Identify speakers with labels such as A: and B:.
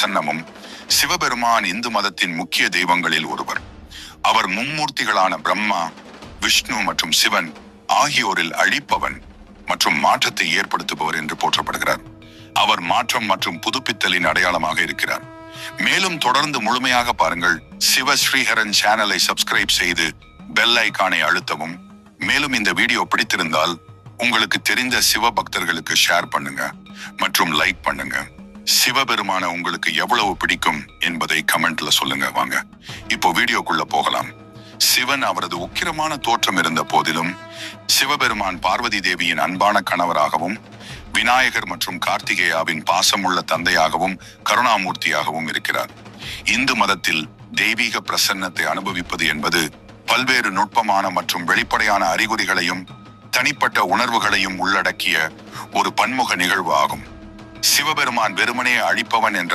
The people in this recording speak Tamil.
A: பிரசன்னமும். சிவபெருமான் இந்து மதத்தின் முக்கிய தெய்வங்களில் ஒருவர். அவர் மும்மூர்த்திகளான பிரம்மா, விஷ்ணு மற்றும் சிவன் ஆகியோரில் அழிப்பவன் மற்றும் மாற்றத்தை ஏற்படுத்துபவர் என்று போற்றப்படுகிறார். அவர் மாற்றம் மற்றும் புதுப்பித்தலின் அடையாளமாக இருக்கிறார். மேலும் தொடர்ந்து முழுமையாக பாருங்கள். சிவ ஸ்ரீஹரன் சேனலை சப்ஸ்கிரைப் செய்து பெல் ஐகானை அழுத்தவும். மேலும் இந்த வீடியோ பிடித்திருந்தால் உங்களுக்கு தெரிந்த சிவ பக்தர்களுக்கு ஷேர் பண்ணுங்க மற்றும் லைக் பண்ணுங்க. சிவபெருமான உங்களுக்கு எவ்வளவு பிடிக்கும் என்பதை கமெண்ட்ல சொல்லுங்க. வாங்க இப்போ வீடியோக்குள்ள போகலாம். சிவன் அவரது உக்கிரமான தோற்றம் இருந்த போதிலும் சிவபெருமான் பார்வதி தேவியின் அன்பான கணவராகவும் விநாயகர் மற்றும் கார்த்திகேயாவின் பாசமுள்ள தந்தையாகவும் கருணாமூர்த்தியாகவும் இருக்கிறார். இந்து மதத்தில் தெய்வீக பிரசன்னத்தை அனுபவிப்பது என்பது பல்வேறு நுட்பமான மற்றும் வெளிப்படையான அறிகுறிகளையும் தனிப்பட்ட உணர்வுகளையும் உள்ளடக்கிய ஒரு பன்முக நிகழ்வு ஆகும். சிவபெருமான் வெறுமனே அழிப்பவன் என்ற